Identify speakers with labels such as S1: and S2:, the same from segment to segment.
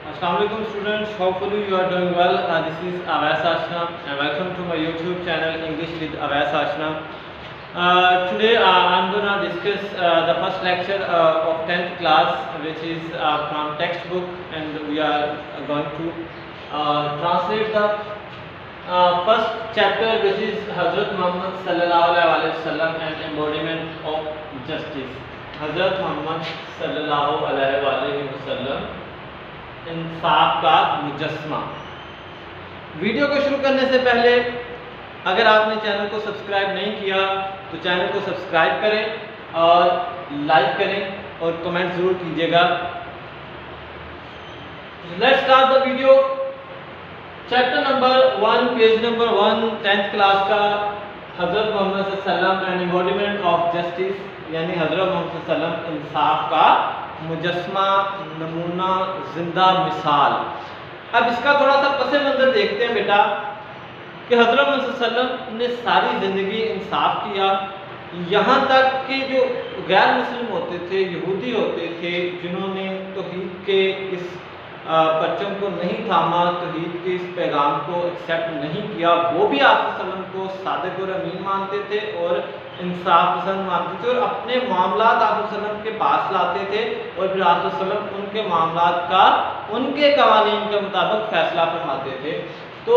S1: Assalamualaikum students, hopefully you are doing well. This is Avais Ashnam and welcome to my YouTube channel English with Avais Ashnam. Today I'm going to discuss the first lecture of 10th class, which is from textbook, and we are going to translate the first chapter, which is Hazrat Muhammad Sallallahu Alaihi Wasallam and embodiment of justice. Hazrat Muhammad Sallallahu Alaihi Wasallam इंसाफ का मुजस्मा। Video को शुरू करने से पहले अगर आपने channel को subscribe नहीं किया तो चैनल को सब्सक्राइब करें और लाइक करें और कमेंट ज़रूर कीजिएगा। Let's start the video. Chapter number 1, page number 1, 10th class का हज़रत मोहम्मद सल्लल्लाहु एंड एम्बॉडीमेंट ऑफ जस्टिस, यानी हज़रत मोहम्मद सल्लल्लाहु इंसाफ का मुजस्मा, नमूना, जिंदा मिसाल। अब इसका थोड़ा सा पसे मंजर देखते हैं बेटा कि हज़रत मोहम्मद सल्लल्लाहु ने सारी ज़िंदगी इंसाफ किया। यहाँ तक कि जो गैर मुस्लिम होते थे, यहूदी होते थे, जिन्होंने तौहीद के इस परचम को नहीं थामा, तौहीद के इस पैगाम को एक्सेप्ट नहीं किया, वो भी आप सल्लम को सादिक और अमीन मानते थे और इंसाफ पसंद मानते थे और अपने मामलात आप सल्लम के पास लाते थे और फिर आप सल्लम उनके मामलात का उनके कवानीन के मुताबिक फैसला फरमाते थे। तो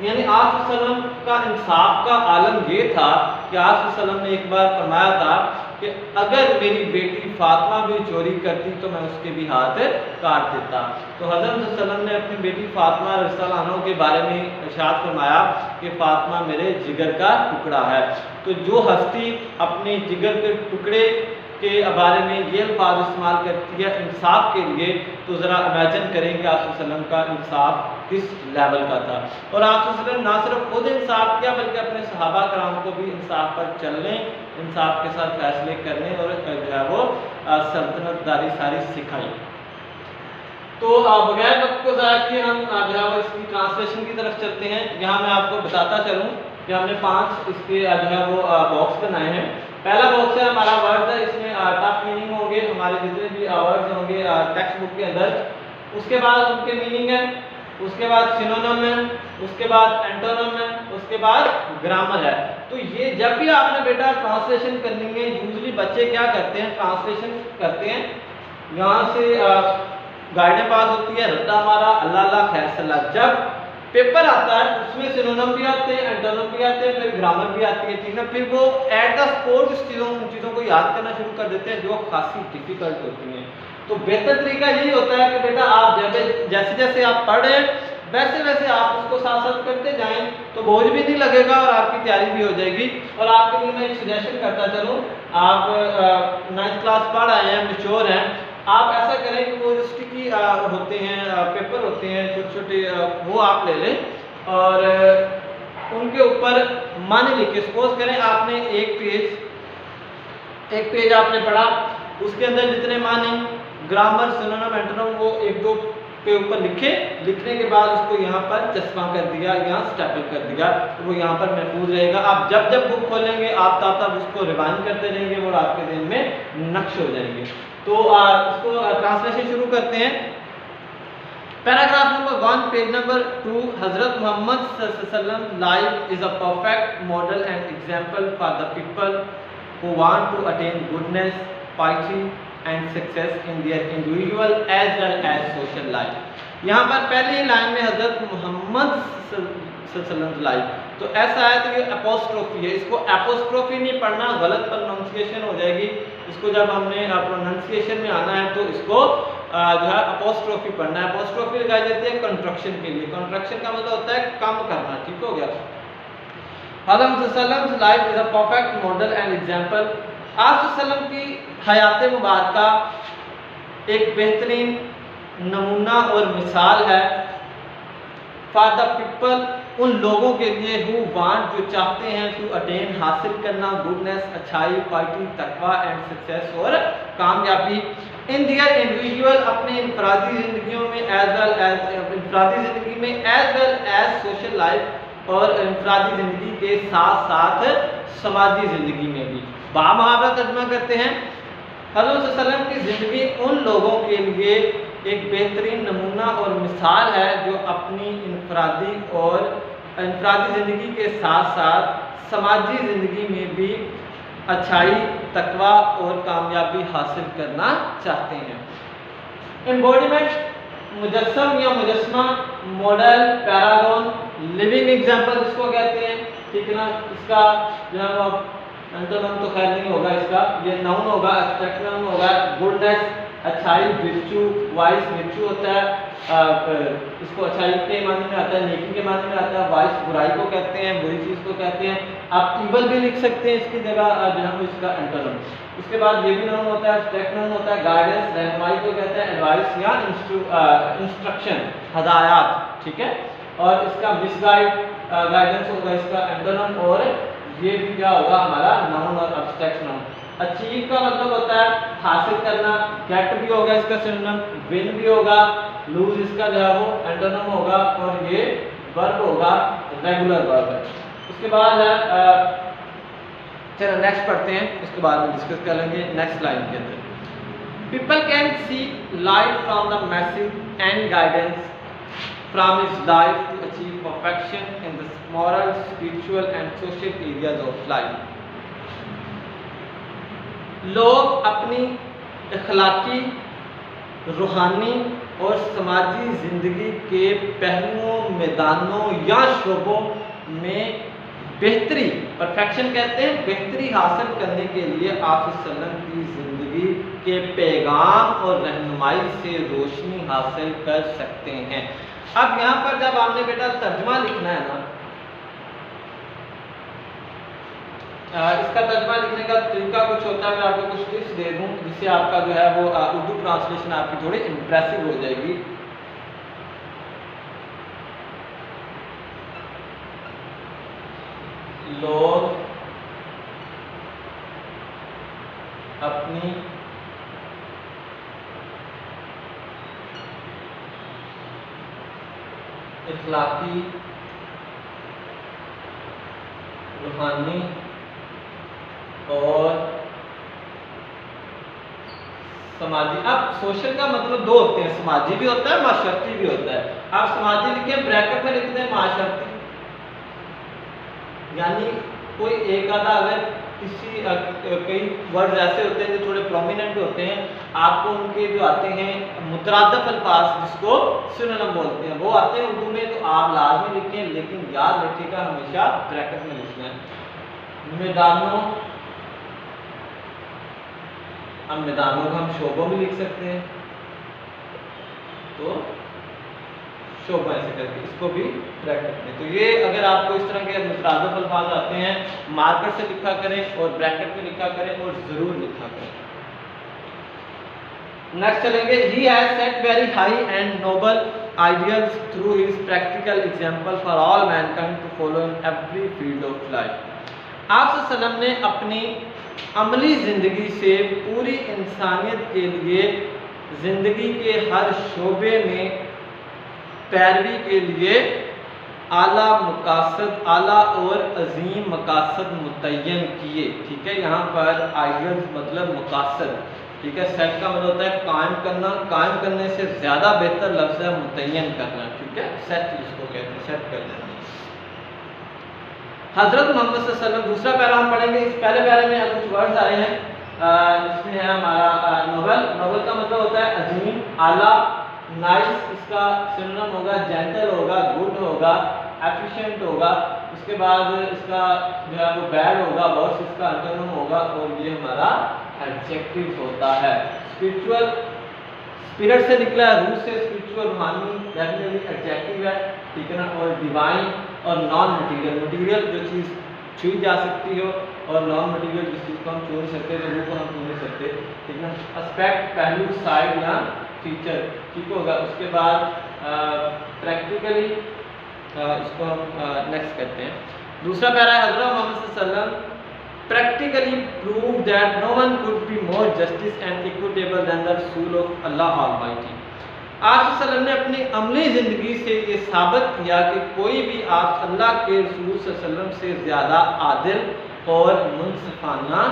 S1: यानी आप सल्लम का इंसाफ का आलम ये था कि आप सल्लम ने एक बार फरमाया था कि अगर मेरी बेटी फातिमा भी चोरी करती तो मैं उसके भी हाथ काट देता। तो हज़रत सल्लम ने अपनी बेटी फातिमा रज़ियल्लाहु अन्हा के बारे में इरशाद फरमाया कि फातिमा मेरे जिगर का टुकड़ा है। तो जो हस्ती अपने जिगर के टुकड़े के बारे में ये अल्फाज इस्तेमाल करती है इंसाफ के लिए, तो ज़रा इमेजिन करें कि आप सल्लम का इंसाफ किस लेवल का था। और आप सल्लम ना सिर्फ खुद इंसाफ किया बल्कि अपने सहाबा कराम को भी इंसाफ पर चलने, इंसाफ के साथ फैसले करने और जो है वो सल्तनतदारी सारी सिखाई। तो बगैर वक्त को ज़ाया किए हम जो है वो इसकी ट्रांसलेशन की तरफ चलते हैं। यहाँ मैं आपको बताता चलूँ कि हमने 5 इसके जो है वो बॉक्स बनाए हैं। पहला बॉक्स है हमारा वर्ड है, इसमें टफ मीनिंग होंगे, हमारे जितने भी वर्ड्स होंगे टेक्स्ट बुक के अंदर। उसके बाद उनके मीनिंग है, उसके बाद सिनोनिम है, उसके बाद एंटोनिम है, उसके बाद ग्रामर है। तो ये जब भी आपने बेटा ट्रांसलेशन करनी है, यूजुअली बच्चे क्या करते हैं, ट्रांसलेशन करते हैं, यहाँ से गाइडें पास होती है, रद्दा हमारा अल्लाह अल्लाह खैर सलाह। जब पेपर आता है उसमें सिनोनिम भी आते हैं, एंटोनिम भी आते हैं, फिर ग्रामर भी आती है, ठीक है। फिर वो एट द स्पॉट उन चीज़ों को याद करना शुरू कर देते हैं जो खासी डिफिकल्ट होती हैं। तो बेहतर तरीका यही होता है कि बेटा आप जैसे जैसे आप पढ़ रहे हैं वैसे वैसे आप उसको साथ साथ करते जाएं, तो बोझ भी नहीं लगेगा और आपकी तैयारी भी हो जाएगी। और आपके लिए मैं एक सजेशन करता चलूँ, आप 9th क्लास पढ़ आए हैं, मैच्योर हैं, आप ऐसा करें कि वो जो स्टिकी होते हैं, पेपर होते हैं छोटे छोटे, वो आप ले लें और उनके ऊपर मान लिखे। सपोज करें आपने एक पेज आपने पढ़ा, उसके अंदर जितने माने ग्रामर, सिनोनिम, एंटोनिम वो 1-2 के ऊपर लिखे। लिखने के बाद उसको यहाँ पर चस्पा कर दिया, यहाँ स्टेपल कर दिया, तो वो यहाँ पर महफूज रहेगा। आप जब जब बुक खोलेंगे आप तब उसको रिवाइंड करते रहेंगे और आपके दिन में नक्श हो जाएंगे। तो इसको ट्रांसलेशन शुरू करते हैं। Paragraph number 1, page number 2। हज़रत मोहम्मद सल्लल्लाहु life is a perfect model and example for the people who want to attain goodness, piety and success in their individual as well as social life। यहाँ पर पहली line में हज़रत मोहम्मद सल्लल्लाहु life, तो ऐसा है तो ये एपोस्ट्रोफी है, इसको एपोस्ट्रोफी नहीं पढ़ना, गलत प्रोनाउंसिएशन हो जाएगी। इसको जब हमने प्रोनाउंसिएशन में आना है तो इसको जो है एपोस्ट्रोफी पढ़ना है। एपोस्ट्रोफी लगाई जाती है कंट्रक्शन के लिए। कंट्रक्शन का मतलब होता है कम करना, ठीक हो गया। हज़रत सल्लल्लाहु life is a perfect model and example. आप सल्लम की हयात मुबारका एक बेहतरीन नमूना और मिसाल है फॉर द पीपल, उन लोगों के लिए हु वांट, जो चाहते हैं, टू अटेन, हासिल करना, गुडनेस, अच्छाई, पार्टी, तकवा एंड सक्सेस और कामयाबी इन दियर इंडिविजुअल, अपने इंफरादी ज़िंदगियों में, एज वेल एज इंफरादी ज़िंदगी में, as well as social life, और इंफरादी ज़िंदगी के साथ साथ समाजी ज़िंदगी में भी। बामुहावरा तर्जुमा करते हैं, हज़रत सल्लल्लाहु अलैहि वसल्लम की ज़िंदगी उन लोगों के लिए एक बेहतरीन नमूना और मिसाल है जो अपनी इनफरादी ज़िंदगी के साथ साथ समाजी ज़िंदगी में भी अच्छाई, तकवा और कामयाबी हासिल करना चाहते हैं। एम्बॉडीमेंट मुजस्सम या मुजस्समा, मॉडल, पैरागॉन, लिविंग एग्जाम्पल इसको कहते हैं, ठीक है ना। इसका जो है वो एंटोनिम तो खैर नहीं होगा, इसका ये नाउन होगा, एब्स्ट्रैक्ट नाउन होगा। गुडनेस, अच्छाई, विर्चू, वाइस विर्चू होता है, इसको अच्छाई के मायने में आता है, नेकी के मायने में आता है। वाइस बुराई को कहते हैं, बुरी चीज़ को कहते हैं। आप इवल भी लिख सकते हैं इसकी जगह, जो है इसका एंटोनिम। उसके बाद ये भी नाउन होता है, एब्स्ट्रैक्ट नाउन होता है। गाइडेंस, रहनुमाई को कहते हैं, एडवाइस या इंस्ट्रक्शन, हदायत, ठीक है। और इसका मिसगाइड, गाइडेंस होगा इसका एंटोनिम। और ये भी क्या होगा हमारा नाउन और एब्स्ट्रैक्ट नाउन। अचीव का मतलब होता है हासिल करना, गेट भी होगा इसका सिनोनिम, विन भी होगा, लूज इसका जो है वो एंटोनिम होगा। और ये वर्ब होगा, रेगुलर वर्ब है। उसके बाद है चलो नेक्स्ट पढ़ते हैं, इसके बाद में डिस्कस कर लेंगे नेक्स्ट लाइन के अंदर। People can see light from the message and guidance from his life to achieve perfection in the moral, spiritual and social areas of life. लोग अपनी अखलाकी, रूहानी और समाजी ज़िंदगी के पहलुओं, मैदानों या शोबों में बेहतरी, परफेक्शन कहते हैं, बेहतरी हासिल करने के लिए आप सल्लल्लाहु की ज़िंदगी के पैगाम और रहनुमाई से रोशनी हासिल कर सकते हैं। अब यहाँ पर जब आपने बेटा तर्जुमा लिखना है ना, इसका तर्जुमा लिखने का तरीका कुछ होता है, मैं आपको कुछ टिप्स दे दूँ जिससे आपका जो है वो उर्दू ट्रांसलेशन आपकी थोड़ी इम्प्रेसिव हो जाएगी। लोग अपनी इखलाकी, रूहानी और समाजी, अब सोशल का मतलब दो होते हैं, समाजी भी होता है, माशरती भी होता है। आप समाजी लिखे, ब्रैकेट में लिखते हैं माशरती, यानी कोई एक आधा अगर किसी कई वर्ड ऐसे होते हैं जो थोड़े प्रोमिनेंट होते हैं, आपको उनके जो आते हैं मुतरादफ अल्फाज जिसको सिनोनिम बोलते हैं वो आते हैं उर्दू में, तो आप लाजमी लिखें, लेकिन याद रखिएगा हमेशा ब्रैकेट में लिखना है। मैदानों, अब मैदानों को हम शोबों में लिख सकते हैं, तो शोबा ऐसे करके इसको भी ब्रैकेट में। तो ये अगर आपको इस तरह के मुतरादफ अल्फाज आते हैं, मार्कर से लिखा करें और ब्रैकेट में लिखा करें और ज़रूर लिखा करें। नेक्स्ट चलेंगे। He has set very high and noble ideals through his practical example for all mankind to follow in every field of life. आप सल्लल्लाहु ने अपनी अमली ज़िंदगी से पूरी इंसानियत के लिए ज़िंदगी के हर शोबे में पैरवी के लिए आला मकासद, आला और अजीम मकासद मुतय्यन किए। ठीक है, यहाँ पर आइडियल्स मतलब मकासद, ठीक है। सेट का मतलब होता है कायम करना, कायम करने से ज़्यादा बेहतर लफ्ज़ है मुतय्यन करना, ठीक है। सेट जिसको कहते हैं, सेट कर देना। हज़रत मोहम्मद सल्लल्लाहु अलैहि वसल्लम, दूसरा पैरा हम पढ़ेंगे। इस पहले पैरे में कुछ वर्ड्स आए हैं, इसमें है हमारा नोबल। नोबल का मतलब होता है अजीम, आला। नाइस इसका सिनोनिम होगा जेंटल होगा, गुड होगा, एफिशिएंट होगा। उसके बाद इसका जो है वो बैड होगा, वर्स इसका एंटोनिम होगा, और ये हमारा एडजेक्टिव होता है। स्पिरिचुअल, स्पिरिट से निकला है, रूह से, स्पिरिचुअल रूहानी डेफिनेटली एडजेक्टिव है, ठीक है ना। और डिवाइन और नॉन मटीरियल, मटीरियल जो चीज़ छुई जा सकती हो और नॉन मटीरियल जिस चीज़ को हम छू नहीं सकते, रूह को हम छू नहीं सकते, ठीक है। एस्पेक्ट, पहलू, साइड या फीचर, ठीक होगा। उसके बाद प्रैक्टिकली इसको हम नेक्स्ट करते हैं। दूसरा पैरा है हज़रत मोहम्मद सल्लल्लाहु अलैहि वसल्लम practically proved that no one could be more justice and equitable than the Rasul of Allah Almighty। आप सल्लल्लाहु ने अपनी अमली ज़िंदगी से ये साबित किया कि कोई भी आप अल्लाह के रसूल सल्लल्लाहु अलैहि वसल्लम से ज़्यादा आदिल और मुनसिफाना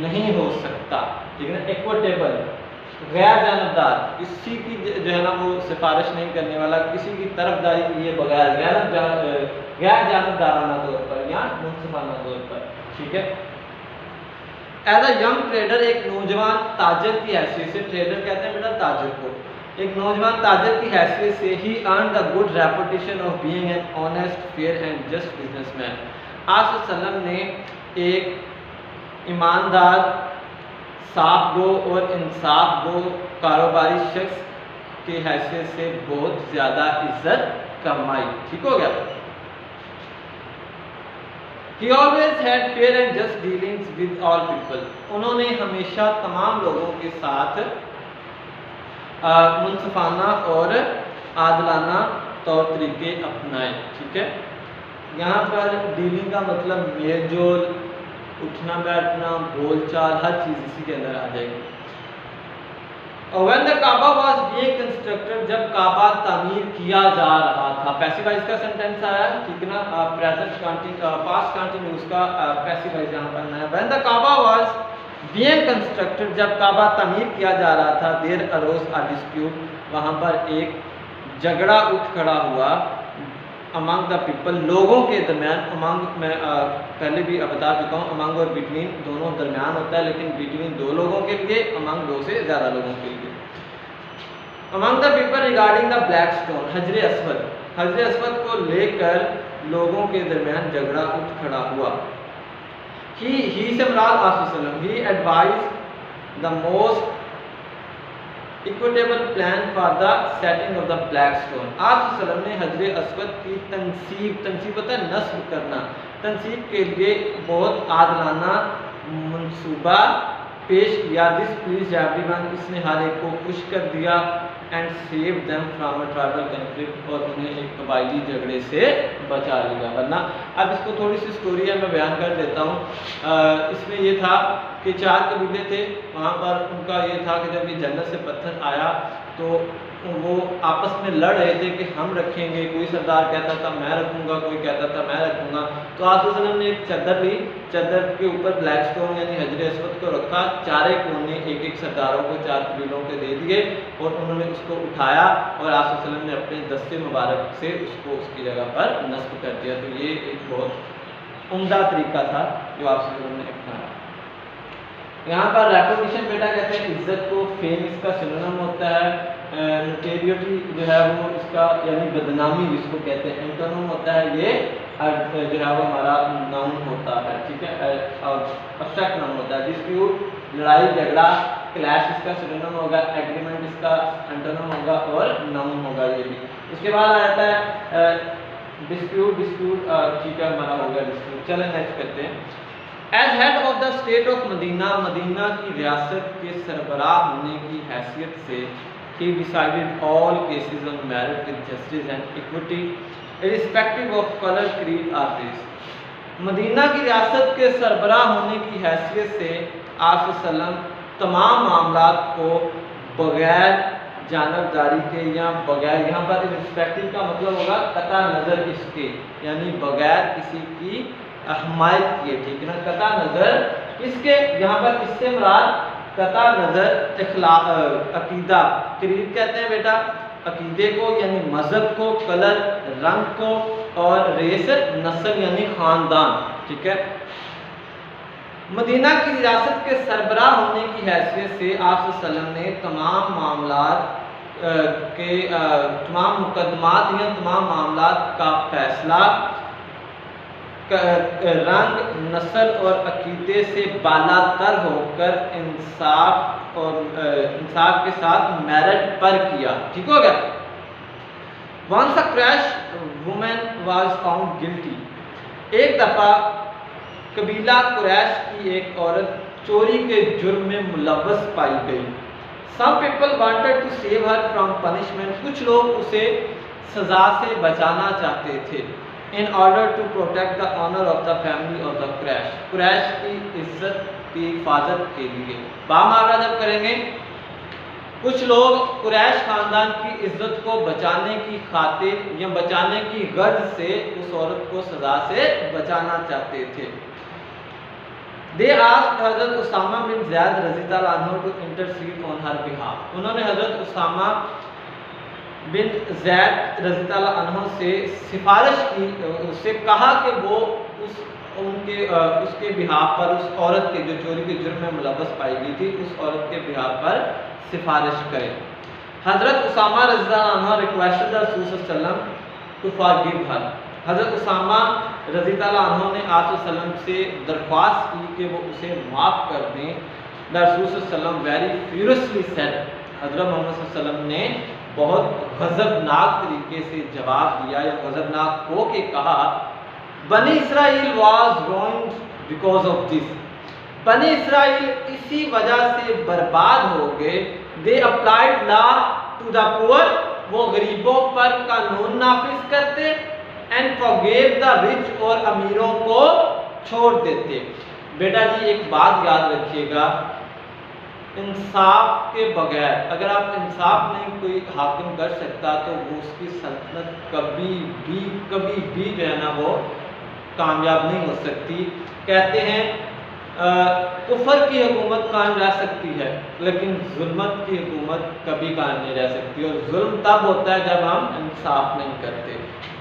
S1: नहीं हो सकता, ठीक है ना। इक्विटेबल, गैर जानबदार, किसी की जो है ना वो सिफारिश नहीं करने वाला, किसी की तरफदारी किए बगैर गैर जानबदाराना तौर पर या मुनसिफाना तौर पर, ठीक है। एज अ यंग ट्रेडर, एक नौजवान ताजर की हैसियत से, ट्रेडर कहते हैं बेटा ताजर को, एक नौजवान ताजर की हैसियत से ही earn the good reputation of being an honest fair and just businessman. आप सल्लम ने एक ईमानदार, साफ गो और इंसाफ गो कारोबारी शख्स की हैसियत से बहुत ज़्यादा इज्जत कमाई, ठीक हो गया। He always had fair and just dealings with all people. उन्होंने हमेशा तमाम लोगों के साथ मुनसिफाना और आदलाना तौर तरीके अपनाए, ठीक है। यहाँ पर डीलिंग का मतलब मेल जोल, उठना बैठना, बोलचाल, हर चीज़ इसी के अंदर आ जाएगी। When the Kaaba was being constructed, जब काबा तामीर किया जा रहा था, पैसिव वॉइस का सेंटेंस आया, ठीक है ना, प्रेजेंट पास्ट कंटिन्यूअस का पैसिव वॉइस यहाँ पर है। When the Kaaba was being constructed, जब काबा तामीर किया जा रहा था, there arose a dispute, वहाँ पर एक झगड़ा उठ खड़ा हुआ, अमंग द पीपल, लोगों के दरमियान। अमंग मैं पहले भी बता चुका हूँ, अमंग और बिटवीन दोनों दरमियान होता है, लेकिन बिटवीन दो लोगों के लिए, अमंग दो से ज़्यादा लोगों के लिए। Among the people regarding the black stone, हजर अस्वद, हजर अस्वद को लेकर लोगों के दरमियान झगड़ा उठ खड़ा हुआ। ही से मुराद आसुसलम, he advise the most equitable plan for the setting of the black stone. आप सल्लम ने हजर अस्वद की तनसीब होता है नस्ब करना, तनसीब के लिए बहुत आदलाना मंसूबा पेश किया। दिस प्लीज एवरीवन, इसने हर एक को खुश कर दिया। And save them from a tribal conflict, और उन्हें एक कबायली झगड़े से बचा लिया। वरना अब इसको थोड़ी सी स्टोरी है, मैं बयान कर देता हूँ। इसमें ये था कि 4 कबीले थे, वहाँ पर उनका ये था कि जब ये जन्नत से पत्थर आया तो वो आपस में लड़ रहे थे कि हम रखेंगे, कोई सरदार कहता था मैं रखूँगा, कोई कहता था मैं रखूँगा। तो आप वसल्लम ने एक चादर ली, चादर के ऊपर ब्लैक स्टोन यानी हजर अस्वद को रखा, चारे कोने एक एक सरदारों को 4 कबीलों के दे दिए और उन्होंने उसको उठाया और आप वसल्लम ने अपने दस्ते मुबारक से उसको उसकी जगह पर नस्ब कर दिया। तो ये एक बहुत उम्दा तरीका था जो आप वसल्लम ने अपनाया। यहाँ पर रेपुटेशन बेटा कहते हैं इज्जत को, फेम इसका सिनोनिम होता है, नोटेरिटी जो है वो इसका यानी बदनामी जिसको कहते हैं एंटोनिम होता है, ये जो है वो हमारा नाउन होता है, ठीक है, अब्स्ट्रैक्ट नाउन होता है। डिस्प्यूट लड़ाई झगड़ा, क्लैश इसका सिनोनिम होगा, एग्रीमेंट इसका एंटोनिम होगा और नाउन होगा ये भी। उसके बाद आ जाता है डिस्प्यूट, ठीक है हमारा हो गया डिस्प्यूट। चलें नेक्स्ट करते हैं। As head of the state of Medina, Medina की रियासत के सरबराह होने की हैसियत से he decided all cases of marriage with justice and equity irrespective of color, creed or race। Medina की रियासत के सरबराह होने की हैसियत से आप सल्लम तमाम मामलात को बगैर जानबदारी के या बगैर, यहाँ पर irrespective का मतलब होगा कता नज़र इसके, यानी बगैर किसी की हमायत किए, ठीक है ना, कता नज़र इसके, यहाँ पर इससे मुराद कता नज़र अकीदा, क्रीद कहते हैं बेटा अकीदे को यानी मज़हब को, कलर रंग को, और रेस नस्ल यानी ख़ानदान, ठीक है। मदीना की रियासत के सरबराह होने की हैसियत से आप सल्लम ने तमाम मामलात के तमाम मुकदमात या तमाम मामलात का फैसला रंग, नस्ल और अकीदे से बालातर होकर इंसाफ के साथ मेरिट पर किया, ठीक हो गया। Once a Quraish women was found guilty, एक दफ़ा कबीला कुरैश की एक औरत चोरी के जुर्म में मुलव्वस पाई गई। Some people wanted to save her from punishment, कुछ लोग उसे सज़ा से बचाना चाहते थे। In order to protect the honour of the family of the Quraish, Quraish की इज्जत की हिफाजत के लिए। बामारा जब करेंगे, कुछ लोग कुरैश खानदान की इज्जत को बचाने की खातिर या बचाने की गर्ज से उस औरत को सजा से बचाना चाहते थे। They asked Hazrat Usama bin Zaid रज़ियल्लाहु अन्हु to intercede on her behalf. उन्होंने हजरत उसामा बिन ज़ैद रज़ियल्लाहु अन्हु से सिफारिश की, उससे कहा कि वो उसके बिहाफ पर, उस औरत के जो चोरी के जुर्म में मुलव्वस पाई गई थी, उस औरत के बिहाफ पर सिफारिश करें। हजरत उसामा रज़ियल्लाहु अन्हु रिक्वेस्टेड द रसूल सल्लल्लाहु अलैहि वसल्लम टू फॉरगिव हर। हजरत उसामा रज़ियल्लाहु अन्हु ने आप सल्लल्लाहु अलैहि वसल्लम से दरख्वास्त की कि वो उसे माफ़ कर दें। द रसूल सल्लल्लाहु अलैहि वसल्लम वेरी फ्यूरियसली सेड, हजरत मोहम्मद सल्लल्लाहु अलैहि वसल्लम ने बहुत गज़बनाक तरीके से जवाब दिया या गज़बनाक हो के कहा, बनी Israel was ruined because of this. बनी इसराइल इसी वजह से बर्बाद हो गए। They applied law to the poor, वो गरीबों पर कानून नाफिज करते, एंड फॉरगिव द रिच, और अमीरों को छोड़ देते। बेटा जी एक बात याद रखिएगा, इंसाफ के बगैर, अगर आप इंसाफ नहीं कोई हाकिम कर सकता तो वो उसकी सल्तनत कभी भी जो है ना वो कामयाब नहीं हो सकती। कहते हैं कुफर की हुकूमत कायम रह सकती है लेकिन जुल्मत की हुकूमत कभी कायम नहीं रह सकती, और जुल्म तब होता है जब हम इंसाफ नहीं करते।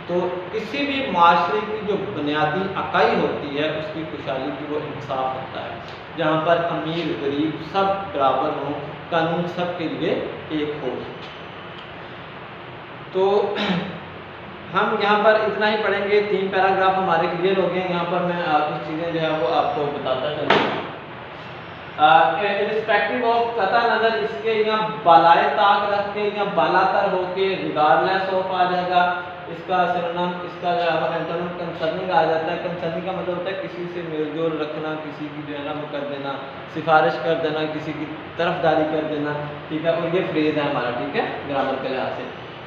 S1: तो किसी भी माशरे की जो बुनियादी इकाई होती है उसकी खुशहाली की वो इंसाफ होता है, जहाँ पर अमीर गरीब सब बराबर हों, कानून सब के लिए एक हो। तो हम यहाँ पर इतना ही पढ़ेंगे, 3 पैराग्राफ हमारे क्लियर हो गए। यहाँ पर मैं कुछ चीज़ें जो है वो आपको बताता चलूँगा। रिस्पेक्टिव ऑफ कता नज़र, इसके यहाँ बालाए ताक रख के या बालातर होके रिगार्डलेस ऑफ आ जाएगा। इसका सिनोनिम, इसका जो है एंटोनिम कंसर्निंग आ जाता है। कंसर्निंग का मतलब होता है किसी से मेलजोल रखना, किसी की जो है ना वो कर देना, सिफारिश कर देना, किसी की तरफदारी कर देना, ठीक है। और ये फ्रेज है हमारा, ठीक है, ग्रामर के लिहाज से।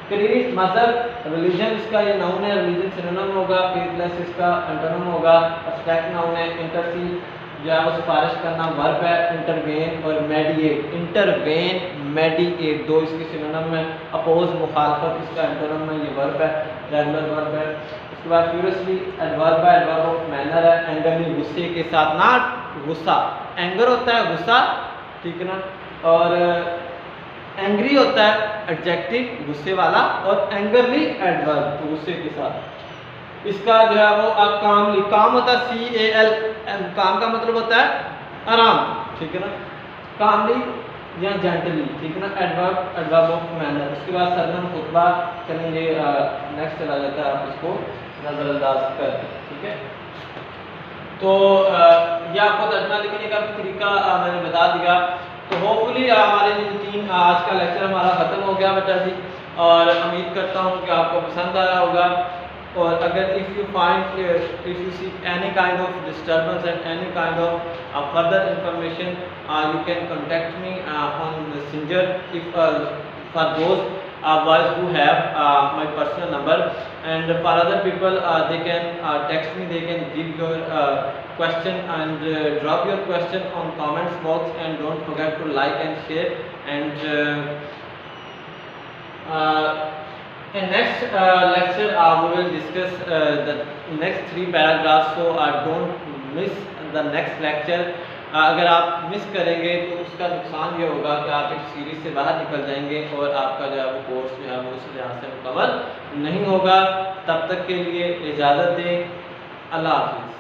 S1: क्रीड मजहब, रिलीजन इसका ये नाउन है, रिलीजन सिनोनिम होगा। फेथलेस इसका एंटोनिम होगा। एब्स्ट्रैक्ट नाउन है। इंटरसीड जो है वो सिफारिश करना वर्ब है। इंटरवेन और मेडिएट, इंटरवेन मेडिएट दो इसके सिनोनिम है। अपोज मुखालफत इसका एंटोनिम है, ये वर्ब है, रेगुलर वर्ब है। उसके बाद फ्यूरियसली एडवर्ब है, एडवर्ब ऑफ मैनर है। एंगरली गुस्से के साथ, ना गुस्सा, एंगर होता है गुस्सा, ठीक है ना, और एंग्री होता है एडजेक्टिव गुस्से वाला, और एंगरली एडवर्ब गुस्से के साथ। इसका जो है वो कामली, काम होता है CAL, काम का मतलब होता है आराम, ठीक है ना, कामली या जेंटली, ठीक है ना। Adverb, adverb of manner. उसके बाद सरनाम खुतबा, चलेंगे नेक्स्ट चला जाता है, आप इसको नजरअंदाज कर, ठीक है। तो ये आपको तर्जमा लिखने का भी तरीका मैंने बता दिया। तो होपफुली हमारे जो 3 आज का लेक्चर हमारा ख़त्म हो गया बेटा जी, और उम्मीद करता हूँ कि आपको पसंद आया होगा। और अगर if you see any kind of disturbance and any kind of further information, you can contact me on messenger if for those boys who have my personal number, and for other people they can text me, they can give your question and drop your question on comments box, and don't forget to like and share. And in next lecture we will discuss the next 3 paragraphs, so don't miss the next lecture. अगर आप miss करेंगे तो उसका नुकसान ये होगा कि आप एक सीरीज से बाहर निकल जाएंगे और आपका जो है वो कोर्स जो है वो उस लिहाज से मुकम्मल नहीं होगा। तब तक के लिए इजाज़त दें। अल्लाह हाफ़िज़।